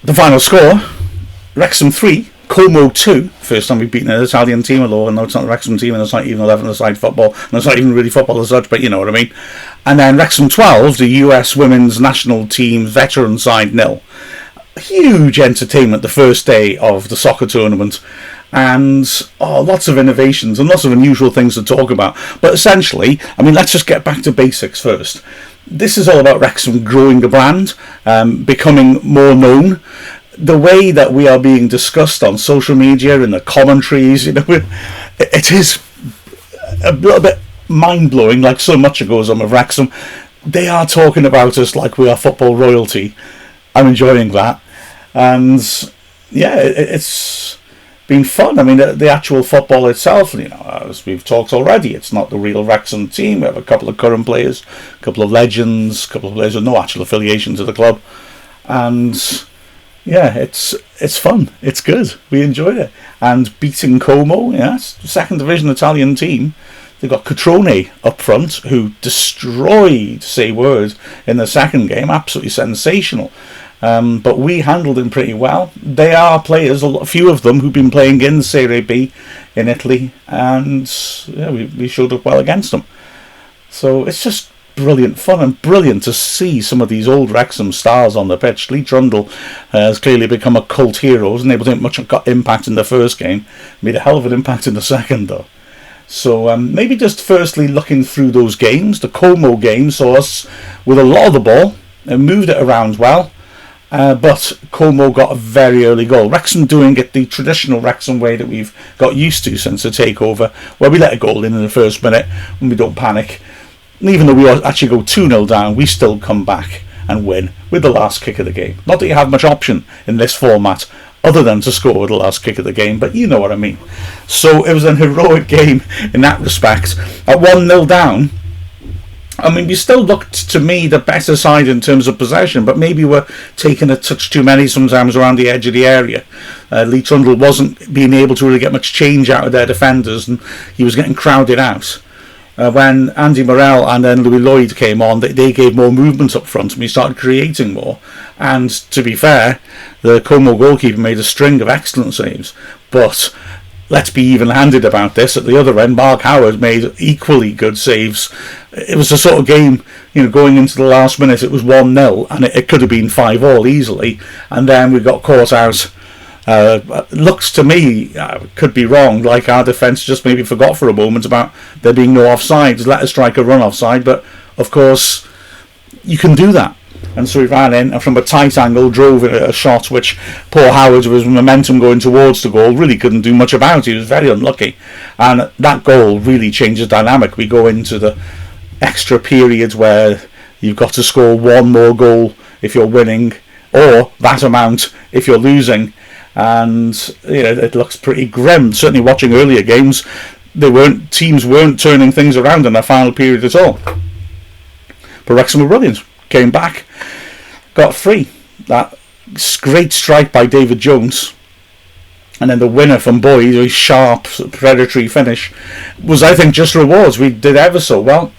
The final score, Wrexham 3, Como 2. First time we've beaten an Italian team, although no, it's not the Wrexham team, and it's not even 11-a-side football, and it's not even really football as such, but you know what I mean. And then Wrexham 12, the US women's national team veteran side 0. Huge entertainment the first day of the soccer tournament, and lots of innovations and lots of unusual things to talk about. But essentially, I mean, let's just get back to basics first. This is all about Wrexham growing the brand, becoming more known. The way that we are being discussed on social media, in the commentaries, you know, it is a little bit mind-blowing, like so much that goes on with Wrexham. They are talking about us like we are football royalty. I'm enjoying that. And yeah, it's been fun. I mean, the actual football itself, you know, as we've talked already, it's not the real Wrexham team. We have a couple of current players, a couple of legends, a couple of players with no actual affiliation to the club. And yeah, it's fun. It's good. We enjoyed it. And beating Como, yes, second division Italian team. They've got Catrone up front, who destroyed, say word, in the second game. Absolutely sensational. But we handled him pretty well. They are players, a few of them, who've been playing in Serie B in Italy, and yeah, we showed up well against them. So it's just brilliant fun and brilliant to see some of these old Wrexham stars on the pitch. Lee Trundle has clearly become a cult hero. Wasn't able to make much impact in the first game. Made a hell of an impact in the second, though. So maybe just firstly looking through those games. The Como game saw us with a lot of the ball and moved it around well. But Como got a very early goal. Wrexham doing it the traditional Wrexham way that we've got used to since the takeover, where we let a goal in the first minute and we don't panic. And even though we actually go 2-0 down, we still come back and win with the last kick of the game. Not that you have much option in this format other than to score with the last kick of the game, but you know what I mean. So it was an heroic game in that respect. At 1-0 down, I mean, we still looked, to me, the better side in terms of possession, but maybe we're taking a touch too many sometimes around the edge of the area. Lee Trundle wasn't being able to really get much change out of their defenders, and he was getting crowded out. When Andy Morrell and then Louis Lloyd came on, they gave more movement up front, and we started creating more. And to be fair, the Como goalkeeper made a string of excellent saves, but let's be even-handed about this. At the other end, Mark Howard made equally good saves. It was a sort of game, you know, going into the last minute, it was 1-0, and it could have been 5-5 easily, and then we got caught out. Looks to me, could be wrong, like our defence just maybe forgot for a moment about there being no offside. Let a striker run offside, but of course you can do that. And so he ran in and from a tight angle drove a shot which poor Howard, with momentum going towards the goal, really couldn't do much about. He was very unlucky, and that goal really changed the dynamic. We go into the extra period where you've got to score one more goal if you're winning, or that amount if you're losing. And you know, it looks pretty grim. Certainly watching earlier games, teams weren't turning things around in the final period at all. But Wrexham were brilliant. Came back, got free. That great strike by David Jones, and then the winner from Boyd, a sharp, predatory finish, was, I think, just rewards. We did ever so well.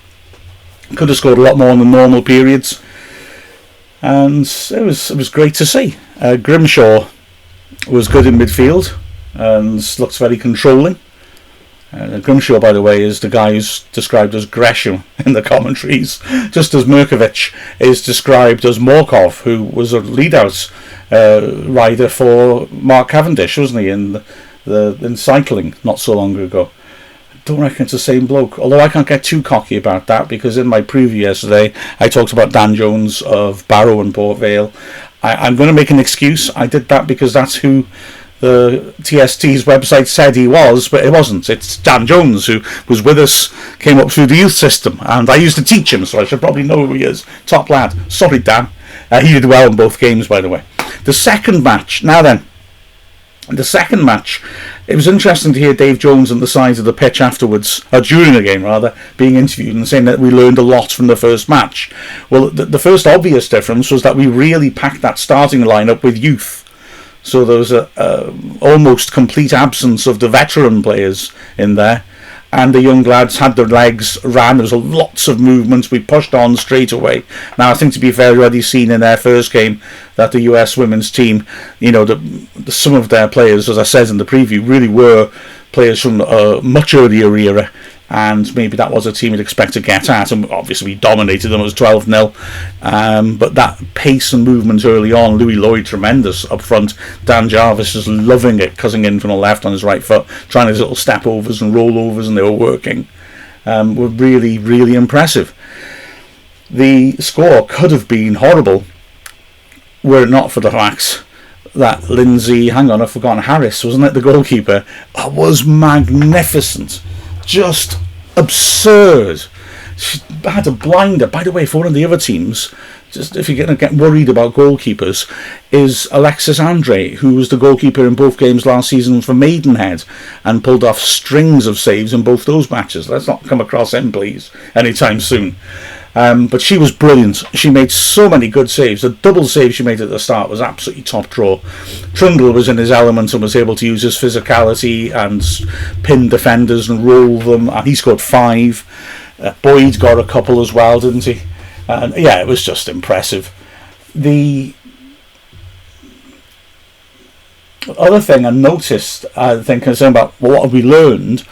Could have scored a lot more in the normal periods, and it was great to see. Grimshaw was good in midfield and looks very controlling. Grimshaw, by the way, is the guy who's described as Gresham in the commentaries, just as Mirkovic is described as Morkov, who was a lead-out rider for Mark Cavendish, wasn't he, in cycling not so long ago. I don't reckon it's the same bloke, although I can't get too cocky about that, because in my preview yesterday I talked about Dan Jones of Barrow and Port Vale. I'm going to make an excuse. I did that because that's who the TST's website said he was, but it wasn't. It's Dan Jones, who was with us, came up through the youth system, and I used to teach him, so I should probably know who he is. Top lad. Sorry, Dan. He did well in both games, by the way. The second match, it was interesting to hear Dave Jones on the side of the pitch afterwards, or during the game rather, being interviewed and saying that we learned a lot from the first match. Well, the first obvious difference was that we really packed that starting lineup with youth. So there was a almost complete absence of the veteran players in there, and the young lads had their legs, ran. There was lots of movements. We pushed on straight away. Now, I think, to be fair, already seen in their first game that the US women's team, some of their players, as I said in the preview, really were players from a much earlier era, and maybe that was a team you'd expect to get at, and obviously we dominated them. It was 12-0, but that pace and movement early on, Louis Lloyd tremendous up front, Dan Jarvis was loving it, cutting in from the left on his right foot, trying his little step overs and rollovers, and they were working. Were really, really impressive. The score could have been horrible were it not for the fact that Lindsay, I've forgotten, Harris, wasn't it, the goalkeeper, was magnificent. Just absurd. She had a blinder. By the way, for one of the other teams, just if you're going to get worried about goalkeepers, is Alexis Andre, who was the goalkeeper in both games last season for Maidenhead and pulled off strings of saves in both those matches. Let's not come across him, please, anytime soon. But she was brilliant. She made so many good saves. The double save she made at the start was absolutely top draw. Trundle was in his element and was able to use his physicality and pin defenders and roll them, and he scored 5. Boyd got a couple as well, didn't he? And yeah, it was just impressive. The other thing I noticed, concerned about what have we learned,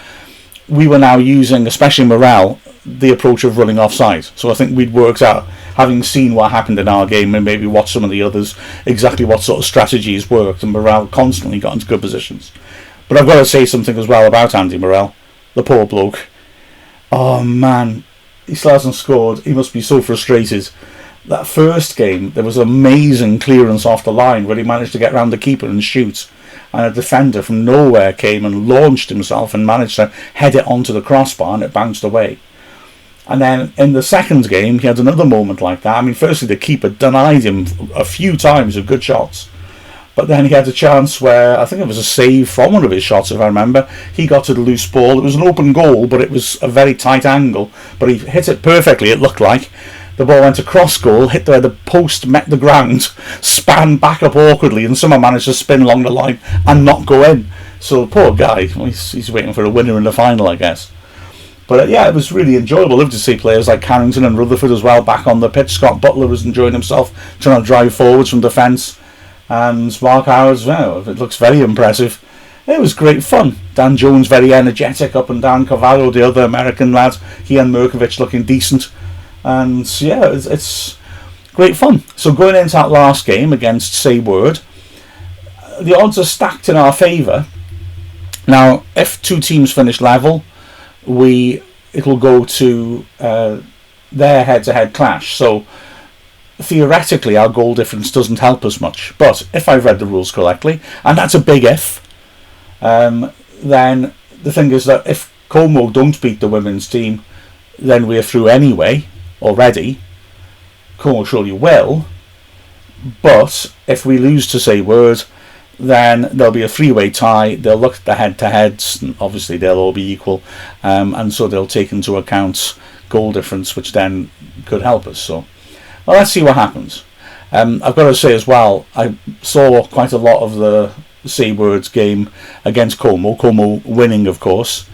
we were now using, especially Morel, the approach of running offside. So I think we'd worked out, having seen what happened in our game and maybe watched some of the others, exactly what sort of strategies worked, and Morel constantly got into good positions. But I've got to say something as well about Andy Morel, the poor bloke. Oh man, he still hasn't scored. He must be so frustrated. That first game, there was amazing clearance off the line where he managed to get round the keeper and shoot, and a defender from nowhere came and launched himself and managed to head it onto the crossbar, and it bounced away. And then in the second game, he had another moment like that. I mean, firstly, the keeper denied him a few times with good shots. But then he had a chance where, I think it was a save from one of his shots, if I remember. He got to the loose ball. It was an open goal, but it was a very tight angle. But he hit it perfectly, it looked like. The ball went across goal, hit where the post met the ground, span back up awkwardly, and someone managed to spin along the line and not go in. So, poor guy. He's waiting for a winner in the final, I guess. But yeah, it was really enjoyable. Loved to see players like Carrington and Rutherford as well back on the pitch. Scott Butler was enjoying himself, trying to drive forwards from defence. And Mark Howard's, well, it looks very impressive. It was great fun. Dan Jones very energetic up and down. Cavallo, the other American lad, he and Merkovich looking decent. And yeah, it's great fun. So going into that last game against Say Word, the odds are stacked in our favour. Now, if two teams finish level, it'll go to their head-to-head clash. So theoretically, our goal difference doesn't help us much. But if I've read the rules correctly, and that's a big if, then the thing is that if Como don't beat the women's team, then we're through anyway already. Como surely will. But if we lose to Say Word, then there'll be a three-way tie. They'll look at the head-to-heads, and obviously they'll all be equal, and so they'll take into account goal difference, which then could help us. So, well, let's see what happens. I've got to say as well, I saw quite a lot of the Say Words game against Como winning, of course,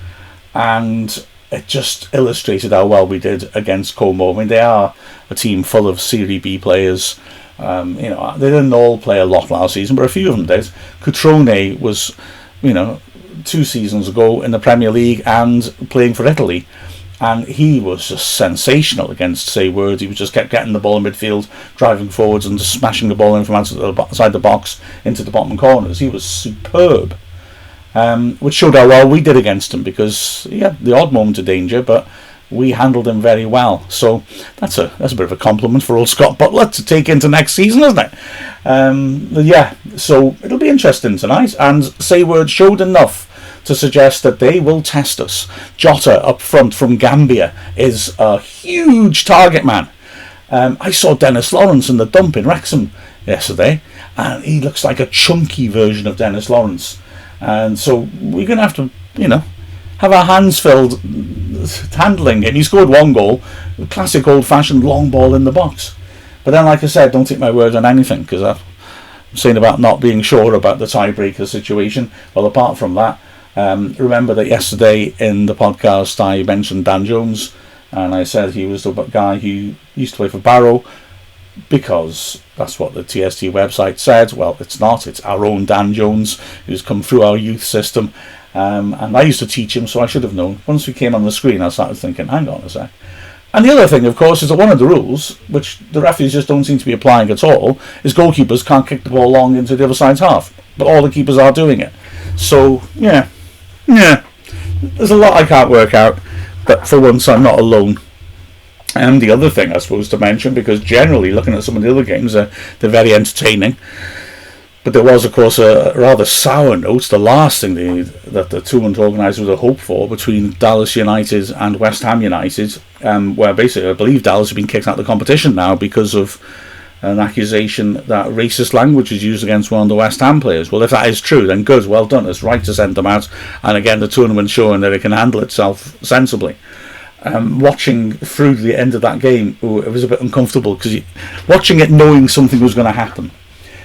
and it just illustrated how well we did against Como. I mean, they are a team full of Serie B players. They didn't all play a lot last season, but a few of them did. Cutrone was, 2 seasons ago in the Premier League and playing for Italy, and he was just sensational against Say Word. He was just kept getting the ball in midfield, driving forwards and just smashing the ball in from outside the box into the bottom corners. He was superb, which showed how well we did against him, because he had the odd moment of danger, but we handled him very well. So that's a bit of a compliment for old Scott Butler to take into next season, isn't it? So it'll be interesting tonight, and Say Word showed enough to suggest that they will test us. Jota up front from Gambia is a huge target man. I saw Dennis Lawrence in the dump in Wrexham yesterday, and he looks like a chunky version of Dennis Lawrence. And so we're going to have to, have our hands filled handling him. He scored 1 goal, classic old-fashioned long ball in the box. But then, like I said, don't take my word on anything, because I'm saying about not being sure about the tiebreaker situation. Well, apart from that, Remember that yesterday in the podcast I mentioned Dan Jones, and I said he was the guy who used to play for Barrow, because that's what the TST website said. Well, it's not. It's our own Dan Jones, who's come through our youth system. And I used to teach him, so I should have known. Once we came on the screen, I started thinking, hang on a sec. And the other thing, of course, is that one of the rules, which the referees just don't seem to be applying at all, is goalkeepers can't kick the ball long into the other side's half. But all the keepers are doing it. So, yeah. There's a lot I can't work out, but for once I'm not alone. And the other thing I suppose to mention, because generally looking at some of the other games, they're very entertaining. But there was, of course, a rather sour note, the last thing that the tournament organisers had hoped for, between Dallas United and West Ham United, where basically I believe Dallas have been kicked out of the competition now because of an accusation that racist language is used against one of the West Ham players. Well, if that is true, then good, well done. It's right to send them out. And again, the tournament showing that it can handle itself sensibly. Watching through the end of that game, it was a bit uncomfortable, because watching it knowing something was going to happen,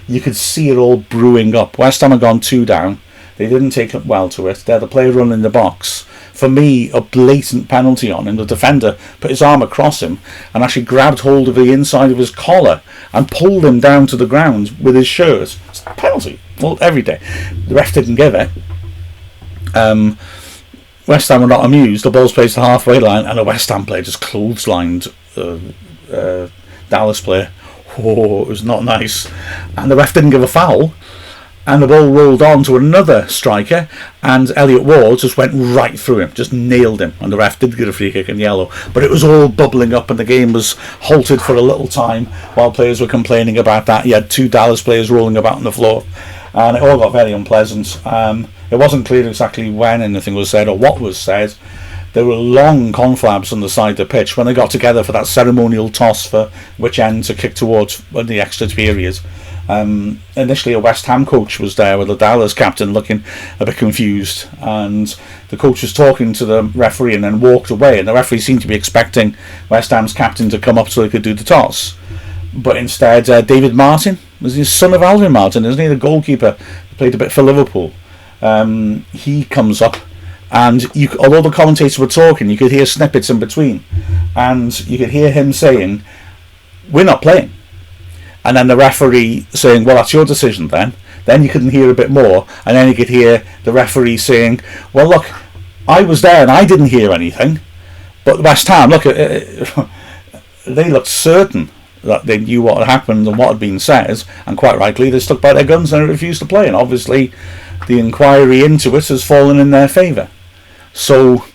you could see it all brewing up. West Ham had gone 2 down. They didn't take up well to it. They had a player running in the box. For me, a blatant penalty on him. The defender put his arm across him and actually grabbed hold of the inside of his collar and pulled him down to the ground with his shirt. It's a penalty. Well, every day. The ref didn't give it. West Ham were not amused. The ball's placed at the halfway line, and a West Ham player just clotheslined Dallas player. Oh, it was not nice. And the ref didn't give a foul, and the ball rolled on to another striker, and Elliot Ward just went right through him, just nailed him, and the ref did get a free kick and yellow. But it was all bubbling up, and the game was halted for a little time while players were complaining about that. You had 2 Dallas players rolling about on the floor, and it all got very unpleasant. It wasn't clear exactly when anything was said or what was said. There were long conflabs on the side of the pitch when they got together for that ceremonial toss for which end to kick towards the extra period. Initially a West Ham coach was there with the Dallas captain looking a bit confused, and the coach was talking to the referee and then walked away, and the referee seemed to be expecting West Ham's captain to come up so they could do the toss. But instead, David Martin, was the son of Alvin Martin, isn't he, the goalkeeper, who played a bit for Liverpool. He comes up, and although the commentators were talking, you could hear snippets in between, and you could hear him saying, "We're not playing," and then the referee saying, "Well, that's your decision then." Then you couldn't hear a bit more, and then you could hear the referee saying, "Well, look, I was there and I didn't hear anything, but West Ham, look, they looked certain that they knew what had happened and what had been said, and quite rightly they stuck by their guns and refused to play, and obviously the inquiry into it has fallen in their favour." So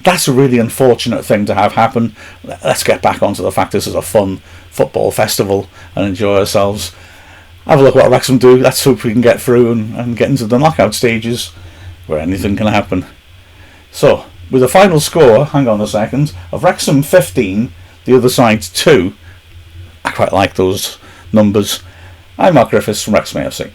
that's a really unfortunate thing to have happen. Let's get back onto the fact this is a fun football festival and enjoy ourselves. Have a look what Wrexham do. Let's hope we can get through and get into the knockout stages where anything can happen. So, with a final score, hang on a second, of Wrexham 15, the other side 2. I quite like those numbers. I'm Mark Griffiths from Wrexham AFC.